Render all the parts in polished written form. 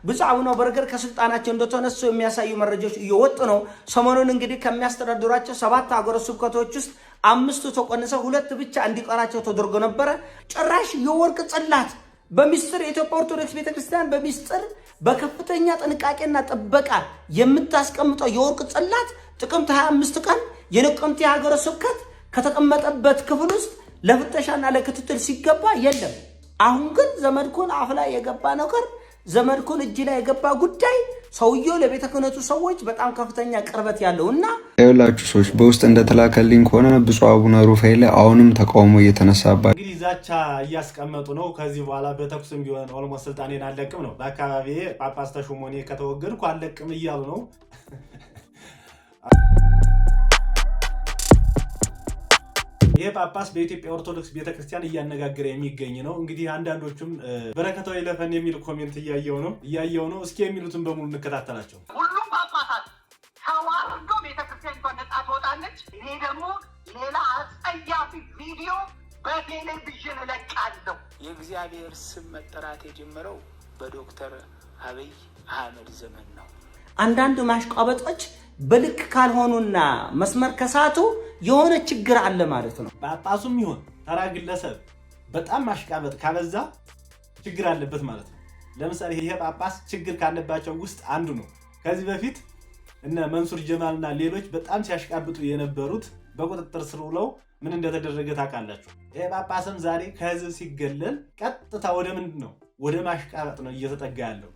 ብጻውኖ በርገር ከስልጣናቸው እንደተነሱ የሚያሳዩ መረጃዎች እየወጡ ነው። ሰሞኑን እንግዲህ ከሚያስተዳድሯቸው 7 ሀገረ ስብከቶች ውስጥ 5 ተቆንሰው 2 ብቻ እንዲቀራቸው ተደርጎ ነበር። ጭራሽ የወርቅ ጽላት በሚስጥር የኢትዮጵያ ኦርቶዶክስ ቤተክርስቲያን በሚስጥር በከፍተኛ ጥንቃቄና ጥበቃ የምታስቀምጠው የወርቅ ጽላት ጥቅምት 25 ቀን የነቀምቴ ሀገረ ስብከት ከተቀመጠበት ክፍል ውስጥ ለፍተሻና ለክትትል ሲገባ የለም። አሁን ግን ዘመድኩን አፍ ላይ የገባ ነገር ዘመድኩን እጅ ላይ የገባ ጉዳይ ሰውየው ለቤተ ክህነቱ ሰዎች በጣም ከፍተኛ ቅርበት ያለውና ያላችሁ ሰዎች በውስጥ እንደተላከልኝ ከሆነ ብፁዕ አቡነ ሩፋኤል አሁንም ተቃውሞ እየተነሳባቸው እንግዲህ ዛቻ እያስቀመጡ ነው። ከዚህ በኋላ በተኩስም ቢሆን ኦልሞስት ስልጣኔን አለቅም ነው። በአካባቢ ጳጳስ ተሾሞኔ ከተወገድኩ አለቅም እያሉ ነው። ይሄ ጳጳስ በኢትዮጵያ ኦርቶዶክስ ቤተክርስቲያን እያነጋገረ የሚገኝ ነው። እንግዲህ አንዳንዶቹም በረከታው ይለፈን የሚል ኮሜንት እያየው ነው። እስኪ የሚሉትን በሙሉ እንከታተላቸው። ሁሉም ጳጳሳት ተዋርዶ ቤተክርስቲያን ነጻ ትወጣለች። እኔ ደግሞ ሌላ አጸያፊ ቪዲዮ በቴሌቪዥን እለቃለሁ። የእግዚአብሔር ስም መጠራት የጀመረው በዶክተር አብይ አህመድ ዘመን ነው። አንዳንድ ማሽቃበጦች በልክ ካልሆኑና መስመር ከሳቱ የሆነ ችግር አለ ማለት ነው። ጳጳሱም ይሁን ተራ ግለሰብ በጣም ማሽቃበጥ ካበዛ ችግር አለበት ማለት ነው። ለምሳሌ ይሄ ጳጳስ ችግር ካለባቸው ውስጥ አንዱ ነው። ከዚህ በፊት እነ መንሱር ጀማልና ሌሎች በጣም ሲያሽቃብጡ የነበሩት በቁጥጥር ስር ውለው ምን እንደተደረገ ታውቃላችሁ። ይሄ ጳጳስም ዛሬ ከህዝብ ሲገለል ቀጥታ ወደ ምንድን ነው? ወደ ማሽቃበጥ ነው እየተጠጋ ያለው።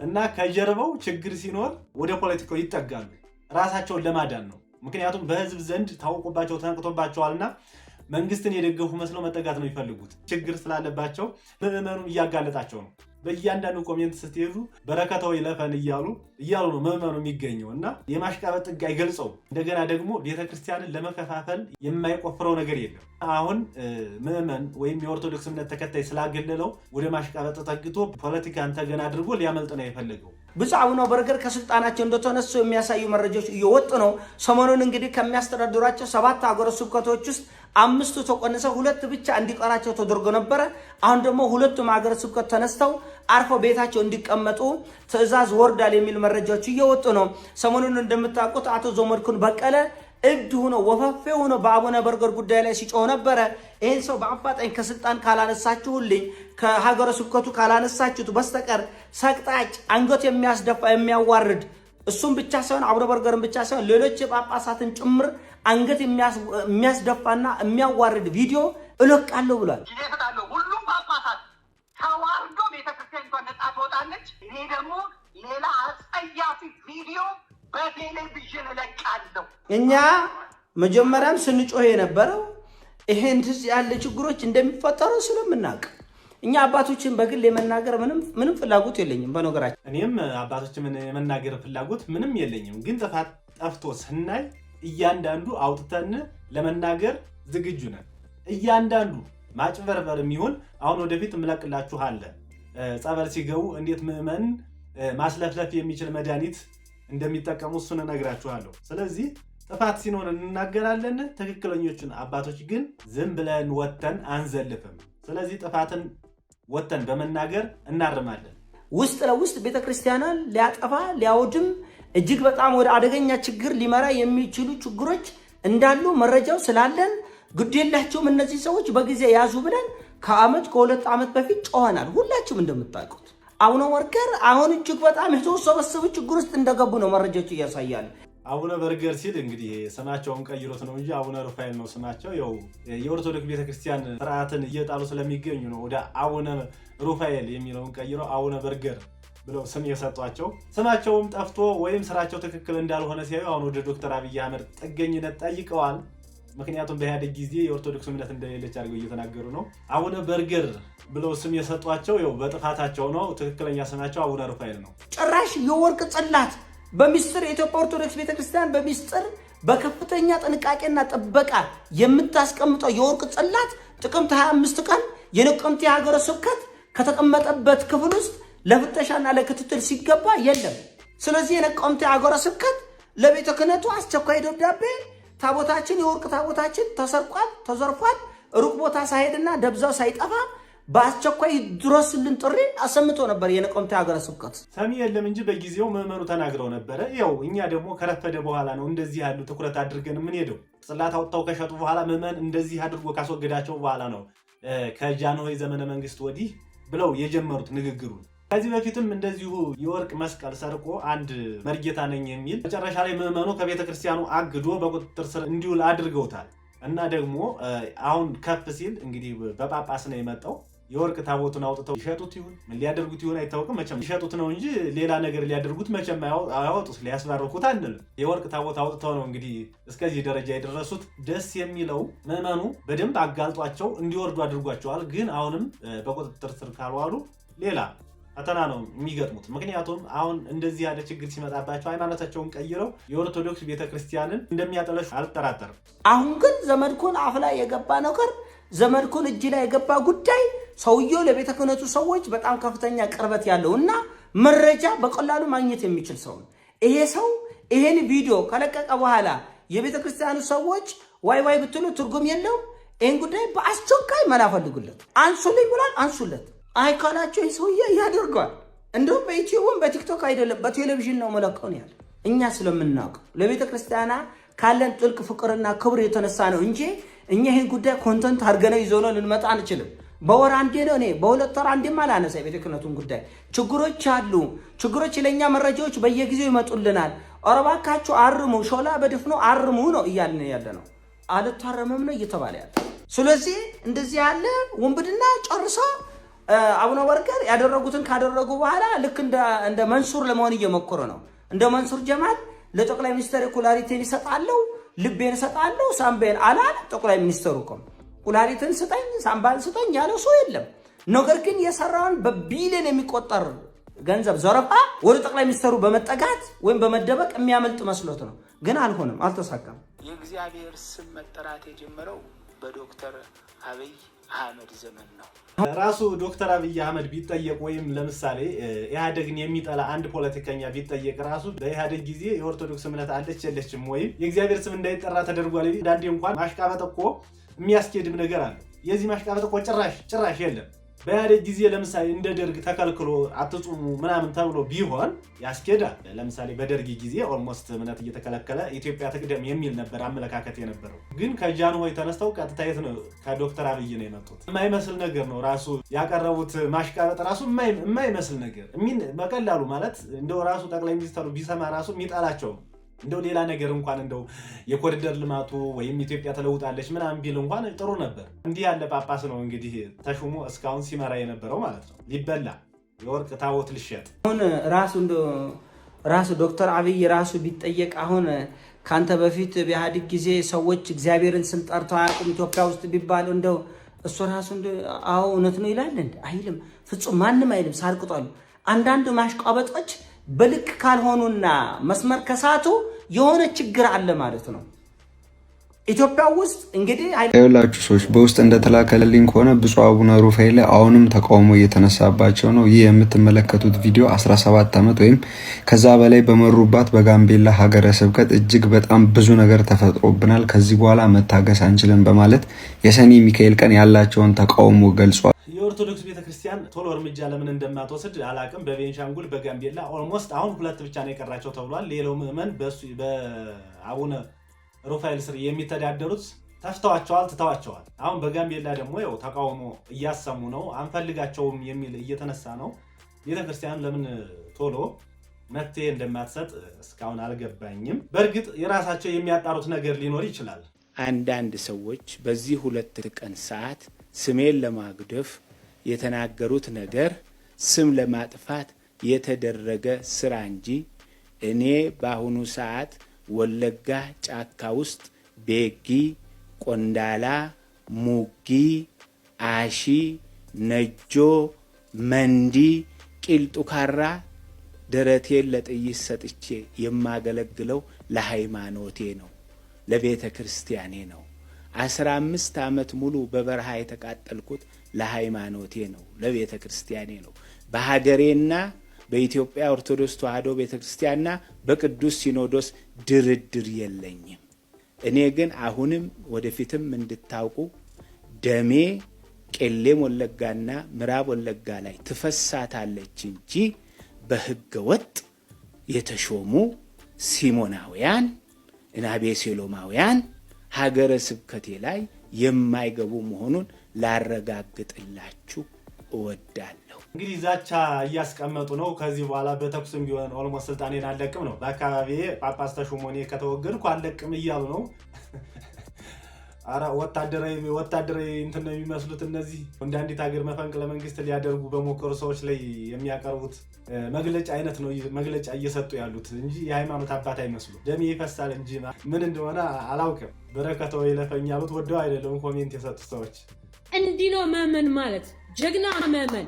እና ከጀርባው ችግር ሲኖር ወደ ፖለቲካው ይጠጋሉ ራሳቸውን ለማዳን ነው። ምክንያቱም በህዝብ ዘንድ ታውቆባቸው ተነቅቶባቸዋልና መንግስትን የደገፉ መስለው መጠጋት ነው የሚፈልጉት። ችግር ስላለባቸው ምዕመኑን እያጋለጣቸው ነው። በእያንዳንዱ ኮሜንት ስትሄዱ በረከታው ይለፈን እያሉ ነው ምዕመኑ የሚገኘው እና የማሽቃበጥ ጥግ አይገልጸው። እንደገና ደግሞ ቤተክርስቲያንን ለመከፋፈል የማይቆፍረው ነገር የለም። አሁን ምዕመን ወይም የኦርቶዶክስ እምነት ተከታይ ስላገለለው ወደ ማሽቃበጥ ተጠግቶ ፖለቲካን ተገና አድርጎ ሊያመልጥ ነው የፈለገው። ብጻውኖ በርገር ከስልጣናቸው እንደተነሱ የሚያሳዩ መረጃዎች እየወጡ ነው። ሰሞኑን እንግዲህ ከሚያስተዳድሯቸው 7 ሀገረ ስብከቶች ውስጥ 5 ተቆንሰው 2 ብቻ እንዲቀራቸው ተደርጎ ነበር። አሁን ደግሞ 2ቱም ሀገረ ስብከት ተነስተው አርፈው ቤታቸው እንዲቀመጡ ትዕዛዝ ወርዳል የሚል መረጃዎች እየወጡ ነው። ሰሞኑን እንደምታውቁት አቶ ዘመድኩን በቀለ እብድ ሆኖ ወፈፌ ሆኖ በአቡነ በርገር ጉዳይ ላይ ሲጮህ ነበረ። ይህን ሰው በአፋጣኝ ከስልጣን ካላነሳችሁልኝ፣ ከሀገረ ስብከቱ ካላነሳችሁት በስተቀር ሰቅጣጭ፣ አንገት የሚያስደፋ የሚያዋርድ እሱም ብቻ ሳይሆን አቡነ በርገርን ብቻ ሳይሆን ሌሎች የጳጳሳትን ጭምር አንገት የሚያስደፋና የሚያዋርድ ቪዲዮ እለቃለሁ ብሏል። ሁሉም ጳጳሳት ተዋርዶ ቤተክርስቲያን ነጻ ትወጣለች። እኔ ደግሞ ሌላ አጸያፊ ቪዲዮ በቴሌቪዥን እለቃለሁ። እኛ መጀመሪያም ስንጮህ የነበረው ይሄን ያለ ችግሮች እንደሚፈጠሩ ስለምናውቅ እኛ አባቶችን በግል የመናገር ምንም ፍላጎት የለኝም። በነገራችን እኔም አባቶችን የመናገር ፍላጎት ምንም የለኝም። ግን ጥፋት ጠፍቶ ስናይ እያንዳንዱ አውጥተን ለመናገር ዝግጁ ነን። እያንዳንዱ ማጭበርበር የሚሆን አሁን ወደፊት እምለቅላችሁ አለ። ጸበል ሲገቡ እንዴት ምዕመን ማስለፍለፍ የሚችል መድኃኒት እንደሚጠቀሙ እሱን እነግራችኋለሁ። ስለዚህ ጥፋት ሲኖር እንናገራለን። ትክክለኞቹን አባቶች ግን ዝም ብለን ወተን አንዘልፍም። ስለዚህ ጥፋትን ወተን በመናገር እናርማለን። ውስጥ ለውስጥ ቤተክርስቲያናን ሊያጠፋ ሊያወድም እጅግ በጣም ወደ አደገኛ ችግር ሊመራ የሚችሉ ችግሮች እንዳሉ መረጃው ስላለን ግዴላቸውም እነዚህ ሰዎች በጊዜ ያዙ ብለን ከ2 ዓመት በፊት ጮኸናል። ሁላችሁም እንደምታውቁት አቡነ በርገር አሁን እጅግ በጣም የተወሰበሰበ ችግር ውስጥ እንደገቡ ነው መረጃዎች እያሳያሉ። አቡነ በርገር ሲል እንግዲህ ስማቸውን ቀይሮት ነው እንጂ አቡነ ሩፋኤል ነው ስማቸው። ያው የኦርቶዶክስ ቤተክርስቲያን ስርዓትን እየጣሉ ስለሚገኙ ነው ወደ አቡነ ሩፋኤል የሚለውን ቀይረው አቡነ በርገር ብለው ስም የሰጧቸው። ስማቸውም ጠፍቶ ወይም ስራቸው ትክክል እንዳልሆነ ሲያዩ አሁን ወደ ዶክተር አብይ አህመድ ጥገኝነት ጠይቀዋል። ምክንያቱም በኢህአዴግ ጊዜ የኦርቶዶክስ እምነት እንደሌለች አድርገው እየተናገሩ ነው። አቡነ በርገር ብለው ስም የሰጧቸው ያው በጥፋታቸው ነው። ትክክለኛ ስማቸው አቡነ ሩፋኤል ነው። ጭራሽ የወርቅ ጽላት በሚስጥር የኢትዮጵያ ኦርቶዶክስ ቤተክርስቲያን በሚስጥር በከፍተኛ ጥንቃቄና ጥበቃ የምታስቀምጠው የወርቅ ጽላት ጥቅምት 25 ቀን የነቀምቴ ሀገረ ስብከት ከተቀመጠበት ክፍል ውስጥ ለፍተሻና ለክትትል ሲገባ የለም። ስለዚህ የነቀምቴ ሀገረ ስብከት ለቤተ ክህነቱ አስቸኳይ ደብዳቤ ታቦታችን የወርቅ ታቦታችን ተሰርቋል፣ ተዘርፏል፣ ሩቅ ቦታ ሳይሄድና ደብዛው ሳይጠፋ በአስቸኳይ ድረስልን ጥሪ አሰምቶ ነበር የነቀምቴ ሀገረ ስብከት። ሰሚ የለም እንጂ በጊዜው ምዕመኑ ተናግረው ነበረ። ያው እኛ ደግሞ ከረፈደ በኋላ ነው እንደዚህ ያሉ ትኩረት አድርገን ምን ሄደው ጽላት አውጥተው ከሸጡ በኋላ ምዕመን እንደዚህ አድርጎ ካስወገዳቸው በኋላ ነው ከጃንሆይ ዘመነ መንግስት ወዲህ ብለው የጀመሩት ንግግሩ። ከዚህ በፊትም እንደዚሁ የወርቅ መስቀል ሰርቆ አንድ መርጌታ ነኝ የሚል መጨረሻ ላይ ምዕመኑ ከቤተክርስቲያኑ አግዶ በቁጥጥር ስር እንዲውል አድርገውታል። እና ደግሞ አሁን ከፍ ሲል እንግዲህ በጳጳስ ነው የመጣው። የወርቅ ታቦቱን አውጥተው ይሸጡት ይሁን ምን ሊያደርጉት ይሁን አይታወቅም። መቼም ይሸጡት ነው እንጂ ሌላ ነገር ሊያደርጉት መቼም አያወጡት፣ ሊያስባርኩት አንልም። የወርቅ ታቦት አውጥተው ነው እንግዲህ እስከዚህ ደረጃ የደረሱት። ደስ የሚለው ምዕመኑ በደንብ አጋልጧቸው እንዲወርዱ አድርጓቸዋል። ግን አሁንም በቁጥጥር ስር ካልዋሉ ሌላ ፈተና ነው የሚገጥሙት። ምክንያቱም አሁን እንደዚህ ያለ ችግር ሲመጣባቸው ሃይማኖታቸውን ቀይረው የኦርቶዶክስ ቤተክርስቲያንን እንደሚያጠለሹ አልጠራጠርም። አሁን ግን ዘመድኩን አፍ ላይ የገባ ነገር፣ ዘመድኩን እጅ ላይ የገባ ጉዳይ ሰውየው ለቤተ ክህነቱ ሰዎች በጣም ከፍተኛ ቅርበት ያለውና መረጃ በቀላሉ ማግኘት የሚችል ሰው ነው። ይሄ ሰው ይሄን ቪዲዮ ከለቀቀ በኋላ የቤተ ክርስቲያኑ ሰዎች ዋይ ዋይ ብትሉ ትርጉም የለውም። ይሄን ጉዳይ በአስቸኳይ መላ ፈልጉለት፣ አንሱልኝ ብሏል፣ አንሱለት። አይካላቸው ሰውዬ ያደርገዋል። እንደውም በዩቲዩብም በቲክቶክ አይደለም በቴሌቪዥን ነው መለቀው ያለ። እኛ ስለምናውቅ ለቤተ ክርስቲያና ካለን ጥልቅ ፍቅርና ክብር የተነሳ ነው እንጂ እኛ ይሄን ጉዳይ ኮንተንት አድርገነው ይዘነው ልንመጣ አንችልም። በወር አንዴ ነው እኔ በሁለት ወር አንዴም አላነሳ የቤተ ክህነቱን ጉዳይ። ችግሮች አሉ። ችግሮች ለኛ መረጃዎች በየጊዜው ይመጡልናል። ኧረ እባካችሁ አርሙ፣ ሾላ በድፍኑ አርሙ ነው እያልን ያለ ነው። አልታረመም ነው እየተባለ ያለ። ስለዚህ እንደዚህ ያለ ወንብድና ጨርሶ አቡነ ወርቀር ያደረጉትን ካደረጉ በኋላ ልክ እንደ መንሱር ለመሆን እየሞከሩ ነው። እንደ መንሱር ጀማል ለጠቅላይ ሚኒስትር ኩላሊቴን ይሰጣለው፣ ልቤን ይሰጣለው፣ ሳምቤን አላል። ጠቅላይ ሚኒስትሩ እኮ ኩላሊትን ስጠኝ ሳምባን ስጠኝ ያለው ሰው የለም። ነገር ግን የሰራውን በቢሊዮን የሚቆጠር ገንዘብ ዘረፋ ወደ ጠቅላይ ሚኒስትሩ በመጠጋት ወይም በመደበቅ የሚያመልጥ መስሎት ነው። ግን አልሆነም፣ አልተሳካም። የእግዚአብሔር ስም መጠራት የጀመረው በዶክተር አብይ አህመድ ዘመን ነው። ራሱ ዶክተር አብይ አህመድ ቢጠየቅ ወይም ለምሳሌ ኢህአዴግን የሚጠላ አንድ ፖለቲከኛ ቢጠየቅ ራሱ በኢህአዴግ ጊዜ የኦርቶዶክስ እምነት አለች የለችም ወይም የእግዚአብሔር ስም እንዳይጠራ ተደርጓል። አንዳንዴ እንኳን ማሽቃበጥ እኮ የሚያስኬድም ነገር አለ። የዚህ ማሽቃበጥ እኮ ጭራሽ የለም። በኢህአዴግ ጊዜ ለምሳሌ እንደ ደርግ ተከልክሎ አትጹሙ ምናምን ተብሎ ቢሆን ያስኬዳል። ለምሳሌ በደርግ ጊዜ ኦልሞስት እምነት እየተከለከለ ኢትዮጵያ ትቅደም የሚል ነበር አመለካከት የነበረው። ግን ከጃንሆይ ተነስተው ቀጥታ የት ነው? ከዶክተር አብይ ነው የመጡት። የማይመስል ነገር ነው ራሱ ያቀረቡት ማሽቃበጥ ራሱ የማይመስል ነገር በቀላሉ ማለት እንደው ራሱ ጠቅላይ ሚኒስትሩ ቢሰማ ራሱ የሚጠላቸው እንደው ሌላ ነገር እንኳን እንደው የኮሪደር ልማቱ ወይም ኢትዮጵያ ተለውጣለች ምናምን ቢል እንኳን ጥሩ ነበር። እንዲህ ያለ ጳጳስ ነው እንግዲህ ተሹሞ እስካሁን ሲመራ የነበረው ማለት ነው። ሊበላ የወርቅ ታቦት ልሸጥ አሁን ራሱ ዶክተር አብይ ራሱ ቢጠየቅ አሁን ካንተ በፊት በኢህአዴግ ጊዜ ሰዎች እግዚአብሔርን ስም ጠርተው አያውቁም ኢትዮጵያ ውስጥ ቢባል እንደው እሱ ራሱ አዎ እውነት ነው ይላል እንዴ? አይልም። ፍጹም ማንም አይልም። ሳርቅጧል። አንዳንድ ማሽቃበጦች በልክ ካልሆኑና መስመር ከሳቱ የሆነ ችግር አለ ማለት ነው። ኢትዮጵያ ውስጥ እንግዲህ አይላችሁ ሰዎች በውስጥ እንደተላከለልኝ ከሆነ ብፁዕ አቡነ ሩፋኤል አሁንም ተቃውሞ እየተነሳባቸው ነው። ይህ የምትመለከቱት ቪዲዮ 17 ዓመት ወይም ከዛ በላይ በመሩባት በጋምቤላ ሀገረ ስብከት እጅግ በጣም ብዙ ነገር ተፈጥሮብናል፣ ከዚህ በኋላ መታገስ አንችልም በማለት የሰኔ ሚካኤል ቀን ያላቸውን ተቃውሞ ገልጿል። የኦርቶዶክስ ቤተክርስቲያን ቶሎ እርምጃ ለምን እንደማትወስድ አላቅም። በቤንሻንጉል በጋምቤላ ኦልሞስት አሁን 2 ብቻ ነው የቀራቸው ተብሏል። ሌላው ምዕመን በአቡነ ሩፋኤል ስር የሚተዳደሩት ትተዋቸዋል። አሁን በጋምቤላ ደግሞ ያው ተቃውሞ እያሰሙ ነው። አንፈልጋቸውም የሚል እየተነሳ ነው። ቤተክርስቲያን ለምን ቶሎ መፍትሄ እንደማትሰጥ እስካሁን አልገባኝም። በእርግጥ የራሳቸው የሚያጣሩት ነገር ሊኖር ይችላል። አንዳንድ ሰዎች በዚህ 2 ቀን ሰዓት ስሜን ለማግደፍ የተናገሩት ነገር ስም ለማጥፋት የተደረገ ስራ እንጂ እኔ በአሁኑ ሰዓት ወለጋ ጫካ ውስጥ ቤጊ፣ ቆንዳላ፣ ሙጊ፣ አሺ፣ ነጆ፣ መንዲ፣ ቂልጡካራ ደረቴን ለጥይት ሰጥቼ የማገለግለው ለሃይማኖቴ ነው፣ ለቤተ ክርስቲያኔ ነው። 15 ዓመት ሙሉ በበረሃ የተቃጠልኩት ለሃይማኖቴ ነው፣ ለቤተ ክርስቲያኔ ነው። በሀገሬና በኢትዮጵያ ኦርቶዶክስ ተዋሕዶ ቤተክርስቲያንና በቅዱስ ሲኖዶስ ድርድር የለኝም። እኔ ግን አሁንም ወደፊትም እንድታውቁ ደሜ ቄለም ወለጋና ምዕራብ ወለጋ ላይ ትፈሳታለች እንጂ በህገ ወጥ የተሾሙ ሲሞናውያን እና ቤሴሎማውያን ሀገረ ስብከቴ ላይ የማይገቡ መሆኑን ላረጋግጥላችሁ እወዳለሁ። እንግዲህ ዛቻ እያስቀመጡ ነው። ከዚህ በኋላ በተኩስም ቢሆን ኦልሞስት ስልጣኔን አለቅም ነው። በአካባቢዬ ጳጳስ ተሾሞኔ ከተወገድኩ አለቅም እያሉ ነው። አራ ወታደራዊ እንትን ነው የሚመስሉት እነዚህ። እንደ አንዲት ሀገር መፈንቅለ መንግስት ሊያደርጉ በሞከሩ ሰዎች ላይ የሚያቀርቡት መግለጫ አይነት ነው መግለጫ እየሰጡ ያሉት እንጂ የሃይማኖት አባት አይመስሉም። ደሜ ይፈሳል እንጂ ምን እንደሆነ አላውቅም። በረከተው ይለፈኝ ያሉት ወደው አይደለም ኮሜንት የሰጡ ሰዎች። እንዲህ ነው መመን ማለት ጀግና መመን።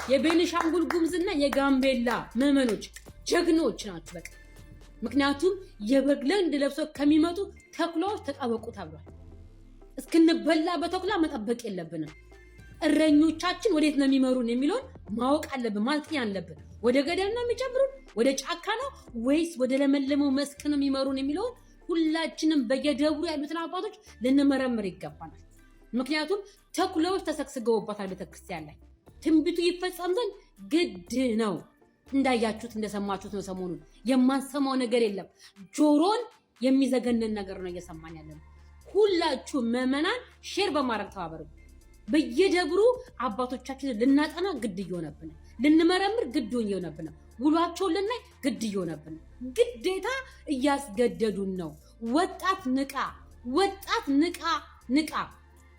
የቤኒሻንጉል ጉሙዝና የጋምቤላ መመኖች ጀግኖች ናቸው በቃ። ምክንያቱም የበግ ለምድ ለብሰው ከሚመጡ ተኩላዎች ተጣበቁ ተብሏል። እስክንበላ በተኩላ መጠበቅ የለብንም። እረኞቻችን ወዴት ነው የሚመሩን የሚለውን ማወቅ አለብን፣ ማለት ያለብን። ወደ ገደል ነው የሚጨምሩን፣ ወደ ጫካ ነው ወይስ ወደ ለመለመው መስክ ነው የሚመሩን የሚለውን ሁላችንም በየደብሩ ያሉትን አባቶች ልንመረምር ይገባናል። ምክንያቱም ተኩላዎች ተሰግስገውባታል ቤተክርስቲያን ላይ። ትንቢቱ ይፈጸም ዘንድ ግድ ነው። እንዳያችሁት እንደሰማችሁት ነው። ሰሞኑን የማንሰማው ነገር የለም። ጆሮን የሚዘገንን ነገር ነው እየሰማን ያለነው። ሁላችሁ መመናን ሼር በማድረግ ተባበሩ። በየደብሩ አባቶቻችንን ልናጠና ግድ እየሆነብን፣ ልንመረምር ግድ እየሆነብን፣ ውሏቸውን ልናይ ግድ እየሆነብን፣ ግዴታ እያስገደዱን ነው። ወጣት ንቃ፣ ወጣት ንቃ፣ ንቃ።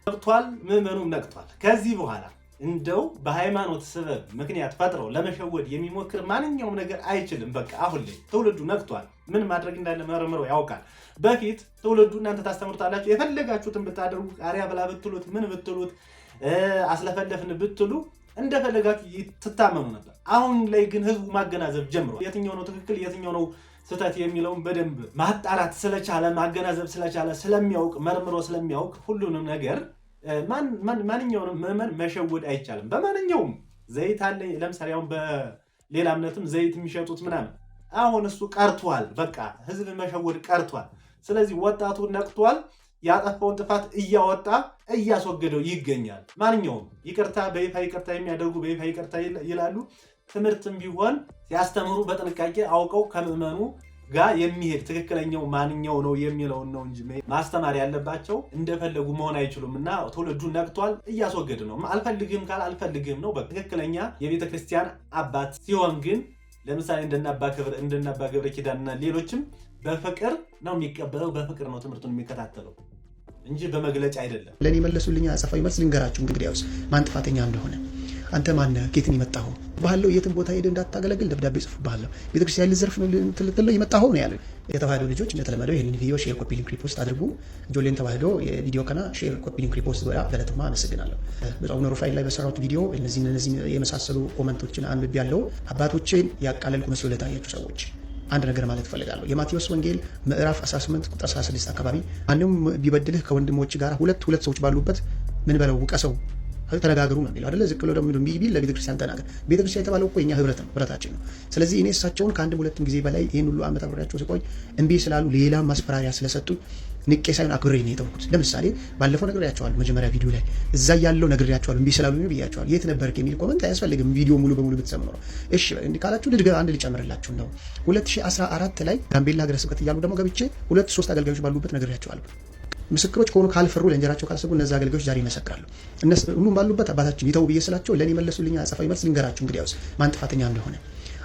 ነቅቷል፣ ምዕመኑም ነቅቷል። ከዚህ በኋላ እንደው በሃይማኖት ሰበብ ምክንያት ፈጥረው ለመሸወድ የሚሞክር ማንኛውም ነገር አይችልም። በቃ አሁን ላይ ትውልዱ ነቅቷል። ምን ማድረግ እንዳለ መርምሮ ያውቃል። በፊት ትውልዱ እናንተ ታስተምሩታላችሁ፣ የፈለጋችሁትን ብታደርጉ፣ ቃሪያ ብላ ብትሉት፣ ምን ብትሉት፣ አስለፈለፍን ብትሉ እንደፈለጋችሁ ትታመኑ ነበር። አሁን ላይ ግን ህዝቡ ማገናዘብ ጀምሯል። የትኛው ነው ትክክል የትኛው ነው ስህተት የሚለውን በደንብ ማጣራት ስለቻለ፣ ማገናዘብ ስለቻለ፣ ስለሚያውቅ፣ መርምሮ ስለሚያውቅ ሁሉንም ነገር ማንኛውንም ምዕመን መሸወድ አይቻልም። በማንኛውም ዘይት አለ። ለምሳሌ አሁን በሌላ እምነትም ዘይት የሚሸጡት ምናምን አሁን እሱ ቀርቷል። በቃ ህዝብ መሸወድ ቀርቷል። ስለዚህ ወጣቱ ነቅቷል። ያጠፋውን ጥፋት እያወጣ እያስወገደው ይገኛል። ማንኛውም ይቅርታ በይፋ ይቅርታ የሚያደርጉ በይፋ ይቅርታ ይላሉ። ትምህርትም ቢሆን ሲያስተምሩ በጥንቃቄ አውቀው ከምዕመኑ ጋር የሚሄድ ትክክለኛው ማንኛው ነው የሚለውን ነው እንጂ ማስተማር ያለባቸው እንደፈለጉ መሆን አይችሉም። እና ትውልዱ ነቅቷል፣ እያስወገድ ነው። አልፈልግም ካል አልፈልግም ነው። በትክክለኛ የቤተክርስቲያን አባት ሲሆን ግን ለምሳሌ እንደናባ ገብረ ኪዳንና ሌሎችም በፍቅር ነው የሚቀበለው፣ በፍቅር ነው ትምህርቱን የሚከታተለው እንጂ በመግለጫ አይደለም። ለኔ መለሱልኝ አጸፋዊ መልስ ልንገራችሁ። እንግዲያውስ ማን ጥፋተኛ እንደሆነ አንተ ማነህ? ከየት ነው የመጣኸው? ባህለው የትም ቦታ ሄደህ እንዳታገለግል ደብዳቤ ጽፉብሃለሁ። ቤተክርስቲያን ልዘርፍ ነው ልትለው የመጣኸው ነው ያለ። የተዋህዶ ልጆች እንደተለመደው ይሄንን ቪዲዮ ሼር፣ ኮፒ ሊንክ፣ ሪፖስት አድርጉ። ጆሌን ተዋህዶ የቪዲዮ ከና ሼር፣ ኮፒ ሊንክ፣ ሪፖስት ወራ ገለተማ አመሰግናለሁ። በአቡነ ሩፋኤል ላይ በሰራሁት ቪዲዮ እነዚህ የመሳሰሉ ኮመንቶችን አንብቤ ያለው አባቶችን ያቃለልኩ መስሎ ለታያችሁ ሰዎች አንድ ነገር ማለት ፈልጋለሁ። የማቴዎስ ወንጌል ምዕራፍ 18 ቁጥር 16 አካባቢ አንድም ቢበድልህ ከወንድሞች ጋር ሁለት ሰዎች ባሉበት ምን በለው ውቀሰው ተነጋገሩ ነው የሚለው አይደለ? ዝቅ ብሎ ደግሞ ቢል ለቤተክርስቲያን ተናገር። ቤተክርስቲያን የተባለው እኮ የኛ ህብረት ነው፣ ህብረታችን ነው። ስለዚህ እኔ እሳቸውን ከአንድም ሁለትም ጊዜ በላይ ይህን ሁሉ ዓመት አብሬያቸው ስቆይ እምቢ ስላሉ ሌላ ማስፈራሪያ ስለሰጡ ንቄ ሳይሆን አክብሬ ነው የተውኩት። ለምሳሌ ባለፈው ነግሬያቸዋለሁ፣ መጀመሪያ ቪዲዮ ላይ እዛ ያለው ነግሬያቸዋለሁ። እምቢ ስላሉ ነው ብያቸዋለሁ። የት ነበርክ የሚል ኮመንት አያስፈልግም። ቪዲዮ ሙሉ በሙሉ ብትሰሙ ነው። እሺ እንዲህ ካላችሁ አንድ ልጨምርላችሁ ነው። 2014 ላይ ጋምቤላ ሀገረ ስብከት እያሉ ደግሞ ገብቼ 2-3 አገልጋዮች ባሉበት ነግሬያቸዋለሁ። ምስክሮች ከሆኑ ካልፈሩ ለእንጀራቸው ካልሰቡ እነዛ አገልጋዮች ዛሬ ይመሰክራሉ። ሁሉም ባሉበት አባታችን ይተው ብዬ ስላቸው ለኔ መለሱልኝ አጸፋዊ መልስ ልንገራችሁ። እንግዲያውስ ማን ጥፋተኛ እንደሆነ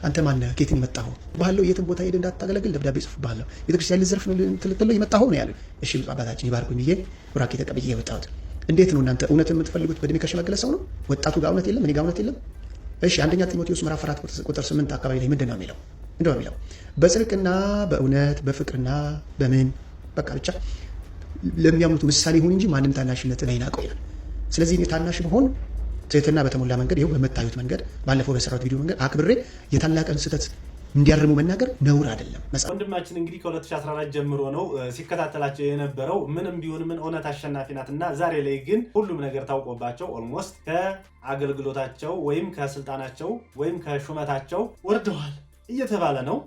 አንተ ማነህ? ከየት ነው የመጣኸው? ባህለው የትም ቦታ ሄደህ እንዳታገለግል ደብዳቤ ጽፉብሃለሁ። ቤተክርስቲያን ልዘርፍ ነው ልትለው የመጣኸው ነው ያለ። እሺ አባታችን ይባርኩኝ ብዬ ቡራኬ ተቀብዬ የወጣሁት። እንዴት ነው እናንተ እውነት የምትፈልጉት? በእድሜ ከሸመገለ ሰው ነው? ወጣቱ ጋር እውነት የለም፣ እኔ ጋር እውነት የለም። እሺ አንደኛ ጢሞቴዎስ ምዕራፍ 4 ቁጥር 8 አካባቢ ላይ ምንድን ነው የሚለው? እንደው የሚለው በጽድቅና በእውነት በፍቅርና በምን በቃ ብቻ ለሚያምኑት ምሳሌ ይሁን እንጂ ማንም ታናሽነትን አይናቀው ይላል። ስለዚህ እኔ ታናሽ መሆን ትህትና በተሞላ መንገድ ይኸው በመታዩት መንገድ ባለፈው በሰራሁት ቪዲዮ መንገድ አክብሬ የታላቅን ስህተት እንዲያርሙ መናገር ነውር አይደለም። ወንድማችን እንግዲህ ከ2014 ጀምሮ ነው ሲከታተላቸው የነበረው። ምንም ቢሆን ምን እውነት አሸናፊ ናትና ዛሬ ላይ ግን ሁሉም ነገር ታውቆባቸው ኦልሞስት ከአገልግሎታቸው ወይም ከስልጣናቸው ወይም ከሹመታቸው ወርደዋል እየተባለ ነው።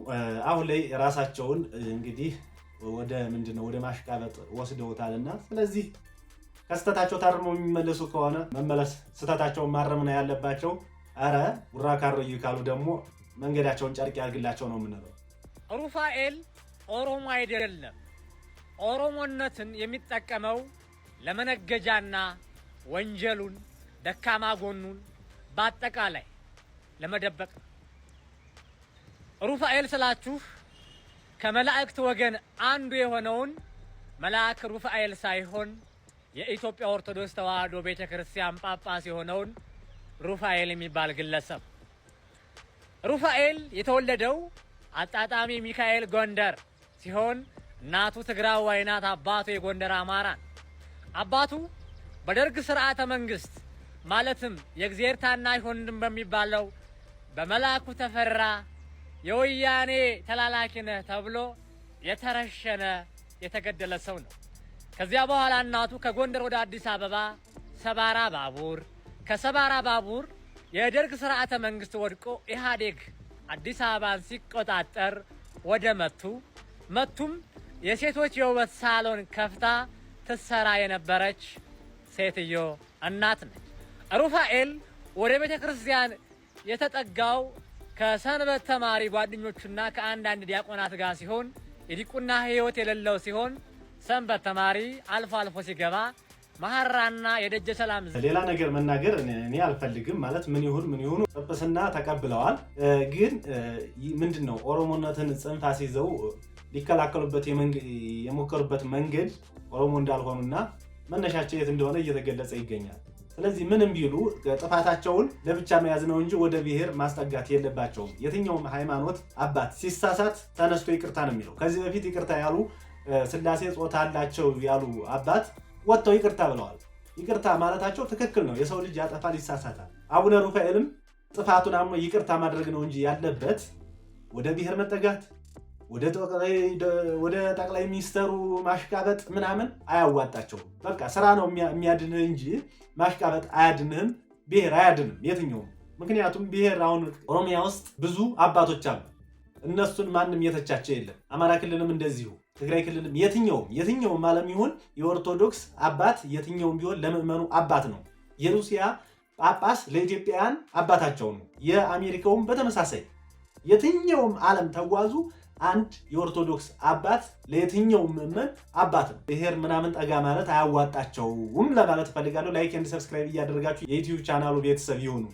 አሁን ላይ ራሳቸውን እንግዲህ ወደ ማሽቃበጥ ወስደውታልና ስለዚህ ከስተታቸው ታርመው የሚመለሱ ከሆነ መመለስ ስተታቸውን ማረም ነው ያለባቸው። አረ ጉራ ካሮይ ካሉ ደግሞ መንገዳቸውን ጨርቅ ያርግላቸው ነው የምንለው። ሩፋኤል ኦሮሞ አይደለም። ኦሮሞነትን የሚጠቀመው ለመነገጃና ወንጀሉን ደካማ ጎኑን በአጠቃላይ ለመደበቅ ነው። ሩፋኤል ስላችሁ ከመላእክት ወገን አንዱ የሆነውን መልአክ ሩፋኤል ሳይሆን የኢትዮጵያ ኦርቶዶክስ ተዋሕዶ ቤተክርስቲያን ጳጳስ የሆነውን ሩፋኤል የሚባል ግለሰብ። ሩፋኤል የተወለደው አጣጣሚ ሚካኤል ጎንደር ሲሆን እናቱ ትግራዋይ ናት። አባቱ የጎንደር አማራ። አባቱ በደርግ ስርዓተ መንግስት ማለትም የእግዚአብሔር ታናሽ ወንድም በሚባለው በመላኩ ተፈራ የወያኔ ተላላኪ ነህ ተብሎ የተረሸነ የተገደለ ሰው ነው። ከዚያ በኋላ እናቱ ከጎንደር ወደ አዲስ አበባ ሰባራ ባቡር፣ ከሰባራ ባቡር የደርግ ስርዓተ መንግስት ወድቆ ኢህአዴግ አዲስ አበባን ሲቆጣጠር ወደ መቱም የሴቶች የውበት ሳሎን ከፍታ ትሰራ የነበረች ሴትዮ እናት ነች። ሩፋኤል ወደ ቤተ ክርስቲያን የተጠጋው ከሰንበት ተማሪ ጓደኞቹና ከአንዳንድ ዲያቆናት ጋር ሲሆን የዲቁና ህይወት የሌለው ሲሆን ሰንበት ተማሪ አልፎ አልፎ ሲገባ ማህራና የደጀ ሰላም ሌላ ነገር መናገር እኔ አልፈልግም። ማለት ምን ይሁን ጵጵስና ተቀብለዋል። ግን ምንድነው ኦሮሞነትን ጽንፍ አስይዘው ሊከላከሉበት የሞከሩበት መንገድ ኦሮሞ እንዳልሆኑና መነሻቸው የት እንደሆነ እየተገለጸ ይገኛል። ስለዚህ ምንም ቢሉ ጥፋታቸውን ለብቻ መያዝ ነው እንጂ ወደ ብሔር ማስጠጋት የለባቸውም። የትኛውም ሃይማኖት አባት ሲሳሳት ተነስቶ ይቅርታ ነው የሚለው። ከዚህ በፊት ይቅርታ ያሉ ስላሴ ጾታ አላቸው ያሉ አባት ወጥተው ይቅርታ ብለዋል። ይቅርታ ማለታቸው ትክክል ነው። የሰው ልጅ ያጠፋል፣ ይሳሳታል። አቡነ ሩፋኤልም ጥፋቱን አምኖ ይቅርታ ማድረግ ነው እንጂ ያለበት ወደ ብሔር መጠጋት፣ ወደ ጠቅላይ ሚኒስተሩ ማሽቃበጥ ምናምን አያዋጣቸውም። በቃ ስራ ነው የሚያድንህ እንጂ ማሽቃበጥ አያድንህም። ብሔር አያድንም የትኛውም። ምክንያቱም ብሔር አሁን ኦሮሚያ ውስጥ ብዙ አባቶች አሉ። እነሱን ማንም የተቻቸው የለም። አማራ ክልልም እንደዚሁ፣ ትግራይ ክልልም የትኛውም ዓለም ይሁን የኦርቶዶክስ አባት የትኛውም ቢሆን ለምዕመኑ አባት ነው። የሩሲያ ጳጳስ ለኢትዮጵያውያን አባታቸው ነው። የአሜሪካውም በተመሳሳይ የትኛውም ዓለም ተጓዙ አንድ የኦርቶዶክስ አባት ለየትኛው ምዕመን አባት ነው። ብሔር ምናምን ጠጋ ማለት አያዋጣቸውም ለማለት ፈልጋለሁ። ላይክ ኤንድ ሰብስክራይብ እያደረጋችሁ የዩቲዩብ ቻናሉ ቤተሰብ ይሁኑ።